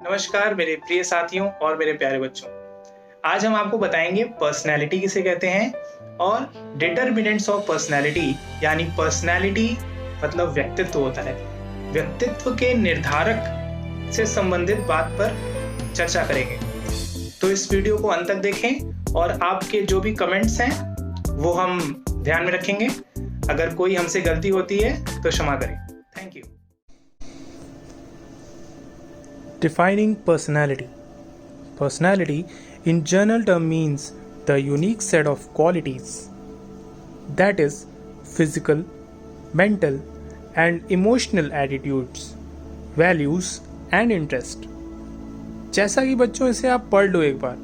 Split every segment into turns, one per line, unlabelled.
नमस्कार मेरे प्रिय साथियों और मेरे प्यारे बच्चों। आज हम आपको बताएंगे पर्सनैलिटी किसे कहते हैं और डिटर्मिनेंट्स ऑफ पर्सनैलिटी यानी पर्सनैलिटी मतलब व्यक्तित्व होता है। व्यक्तित्व के निर्धारक से संबंधित बात पर चर्चा करेंगे। तो इस वीडियो को अंत तक देखें और आपके जो भी कमेंट्स हैं वो हम ध्यान में रखेंगे। अगर कोई हमसे गलती होती है तो क्षमा करें। Thank you.
Defining personality. Personality in general term means the unique set of qualities that is physical, mental and emotional attitudes, values and interest. जैसा कि बच्चों इसे आप पढ़ लो एक बार,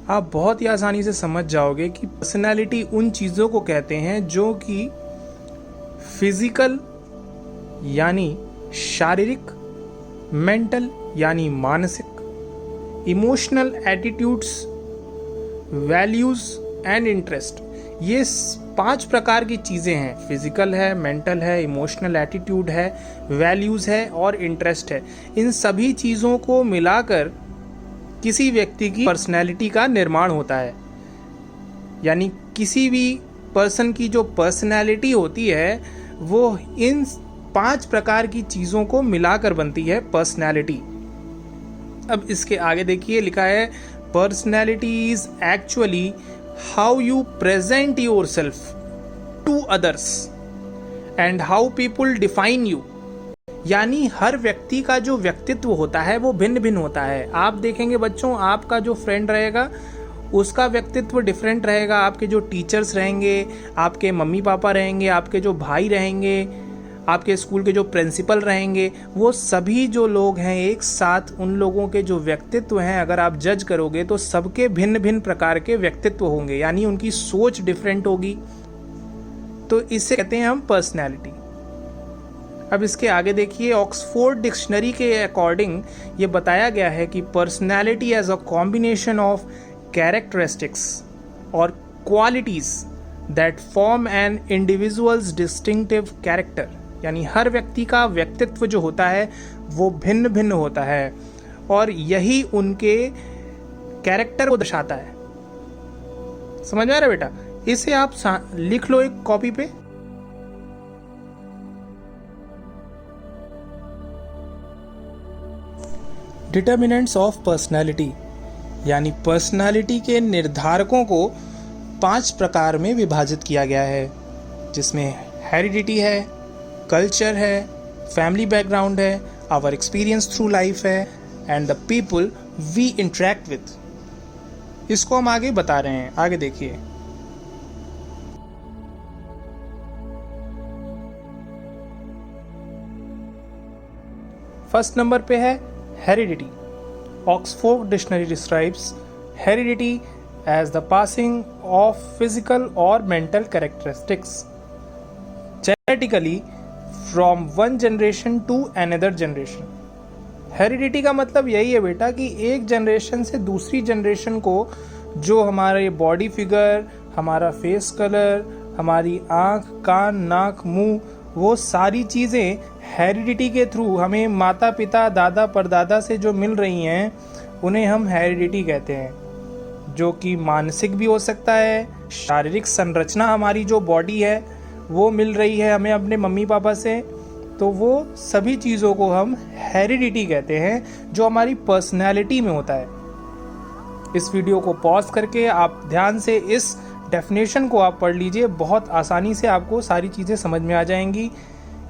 आप बहुत ही आसानी से समझ जाओगे कि पर्सनैलिटी उन चीज़ों को कहते हैं जो कि फिजिकल यानी शारीरिक, मेंटल यानी मानसिक, emotional attitudes, values and interest, ये 5 प्रकार की चीज़ें हैं। फिजिकल है, मेंटल है, इमोशनल एटीट्यूड है, वैल्यूज़ है और इंटरेस्ट है। इन सभी चीज़ों को मिलाकर किसी व्यक्ति की पर्सनैलिटी का निर्माण होता है। यानी किसी भी पर्सन की जो पर्सनैलिटी होती है वो इन 5 प्रकार की चीज़ों को मिलाकर बनती है पर्सनैलिटी। अब इसके आगे देखिए लिखा है personality is actually how you present yourself to others and how people define you. यानी हर व्यक्ति का जो व्यक्तित्व होता है वो भिन्न भिन्न होता है। आप देखेंगे बच्चों, आपका जो फ्रेंड रहेगा उसका व्यक्तित्व डिफरेंट रहेगा, आपके जो टीचर्स रहेंगे, आपके मम्मी पापा रहेंगे, आपके जो भाई रहेंगे, आपके स्कूल के जो प्रिंसिपल रहेंगे, वो सभी जो लोग हैं एक साथ उन लोगों के जो व्यक्तित्व हैं अगर आप जज करोगे तो सबके भिन्न भिन्न प्रकार के व्यक्तित्व होंगे, यानी उनकी सोच डिफरेंट होगी। तो इसे कहते हैं हम पर्सनैलिटी। अब इसके आगे देखिए, ऑक्सफोर्ड डिक्शनरी के अकॉर्डिंग ये बताया गया है कि personality as a combination of characteristics or qualities that form an individual's distinctive character. यानी हर व्यक्ति का व्यक्तित्व जो होता है वो भिन्न भिन्न होता है और यही उनके कैरेक्टर को दर्शाता है। समझ में आ रहा है बेटा? इसे आप लिख लो एक कॉपी पे। डिटर्मिनेंट्स ऑफ पर्सनैलिटी यानी पर्सनैलिटी के निर्धारकों को 5 प्रकार में विभाजित किया गया है, जिसमें हेरिडिटी है, कल्चर है, फैमिली बैकग्राउंड है, आवर एक्सपीरियंस थ्रू लाइफ है and the people we interact with. इसको हम आगे बता रहे हैं, आगे देखिए। फर्स्ट नंबर पे है heredity. Oxford dictionary describes heredity as the passing of physical or mental characteristics genetically from one generation to another generation। Heredity का मतलब यही है बेटा कि एक जनरेशन से दूसरी जनरेशन को जो हमारे बॉडी फिगर, हमारा फेस कलर, हमारी आँख, कान, नाक, मुंह, वो सारी चीज़ें हेरिडिटी के थ्रू हमें माता पिता, दादा परदादा से जो मिल रही हैं उन्हें हम हेरिडिटी कहते हैं। जो कि मानसिक भी हो सकता है, शारीरिक संरचना हमारी जो बॉडी है वो मिल रही है हमें अपने मम्मी पापा से, तो वो सभी चीज़ों को हम हेरिडिटी कहते हैं जो हमारी पर्सनैलिटी में होता है। इस वीडियो को पॉज करके आप ध्यान से इस डेफिनेशन को आप पढ़ लीजिए, बहुत आसानी से आपको सारी चीज़ें समझ में आ जाएंगी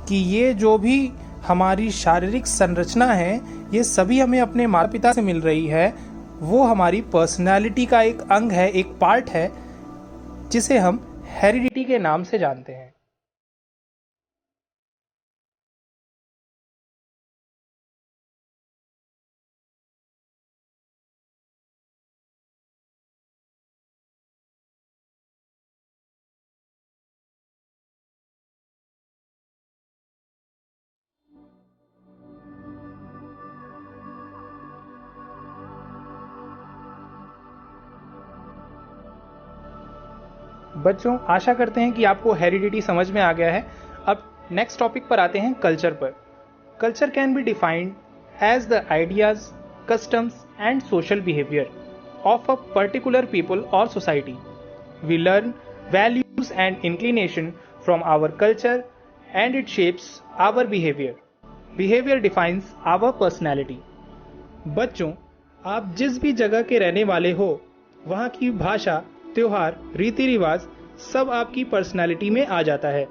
कि ये जो भी हमारी शारीरिक संरचना है ये सभी हमें अपने माता पिता से मिल रही है, वो हमारी पर्सनैलिटी का एक अंग है, एक पार्ट है जिसे हम हेरिडिटी के नाम से जानते हैं। बच्चों, आशा करते हैं कि आपको हेरिडिटी समझ में आ गया है। अब नेक्स्ट टॉपिक पर आते हैं, कल्चर पर। Culture can be defined as the ideas, customs and social behavior of a particular people or society. We learn values and inclination from our culture and it shapes our behavior. Behavior defines our personality. बच्चों, आप जिस भी जगह के रहने वाले हो, वहाँ की भाषा, त्योहार, रीति रिवाज सब आपकी पर्सनालिटी में आ जाता है।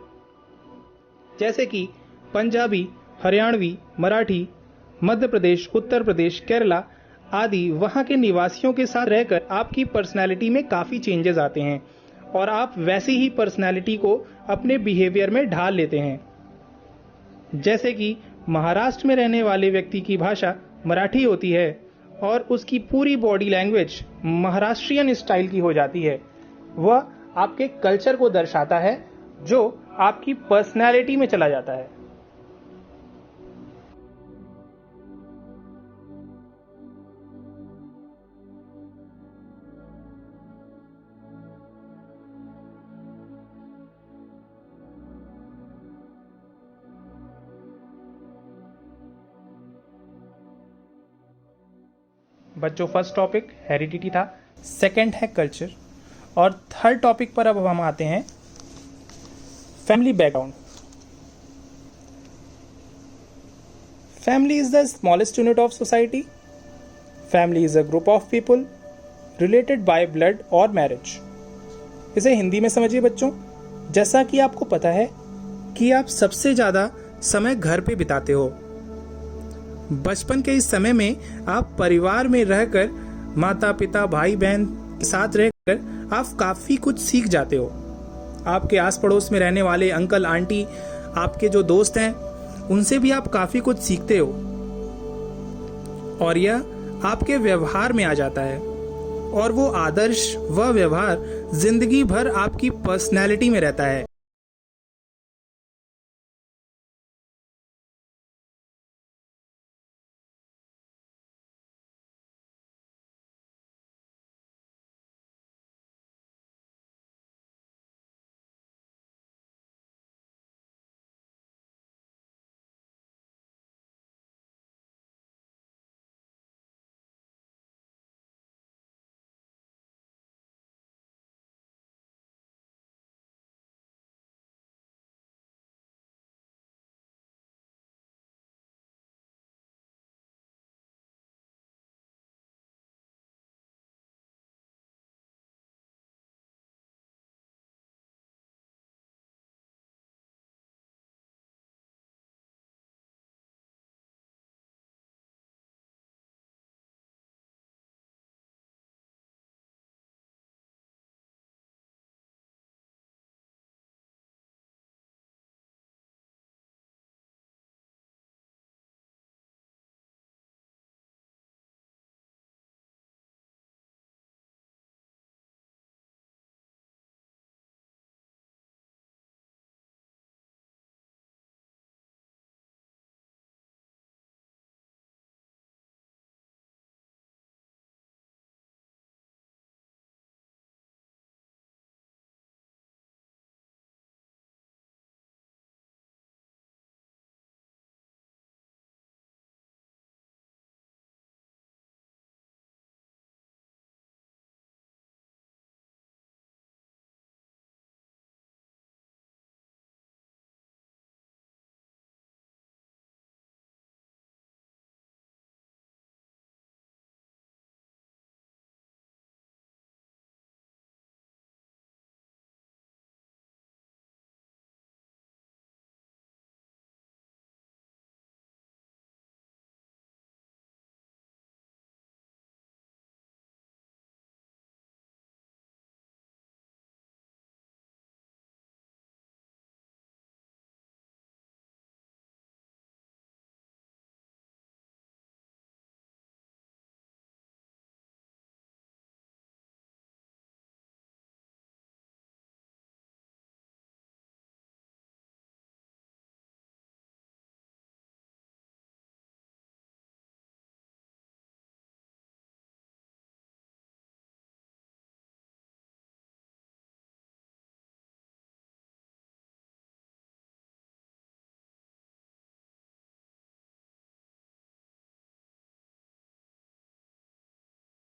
जैसे कि पंजाबी, हरियाणवी, मराठी, मध्य प्रदेश, उत्तर प्रदेश, केरला आदि वहाँ के निवासियों के साथ रहकर आपकी पर्सनालिटी में काफ़ी चेंजेस आते हैं और आप वैसी ही पर्सनालिटी को अपने बिहेवियर में ढाल लेते हैं। जैसे कि महाराष्ट्र में रहने वाले व्यक्ति की भाषा मराठी होती है और उसकी पूरी बॉडी लैंग्वेज महाराष्ट्रियन स्टाइल की हो जाती है। वह आपके कल्चर को दर्शाता है जो आपकी पर्सनैलिटी में चला जाता है। बच्चों, फर्स्ट टॉपिक हेरिडिटी था, सेकंड है कल्चर और थर्ड टॉपिक पर अब हम आते हैं family background. Family is the smallest unit of society. Family is a group of people related by blood और मैरिज। इसे हिंदी में समझिए बच्चों। जैसा कि आपको पता है कि आप सबसे ज़्यादा समय घर पे बिताते हो। बचपन के इस समय में आप परिवार में रहकर माता पिता भाई बहन के साथ रहकर आप काफ़ी कुछ सीख जाते हो। आपके आस पड़ोस में रहने वाले अंकल आंटी, आपके जो दोस्त हैं, उनसे भी आप काफ़ी कुछ सीखते हो और यह आपके व्यवहार में आ जाता है और वो आदर्श व व्यवहार जिंदगी भर आपकी पर्सनैलिटी में रहता है।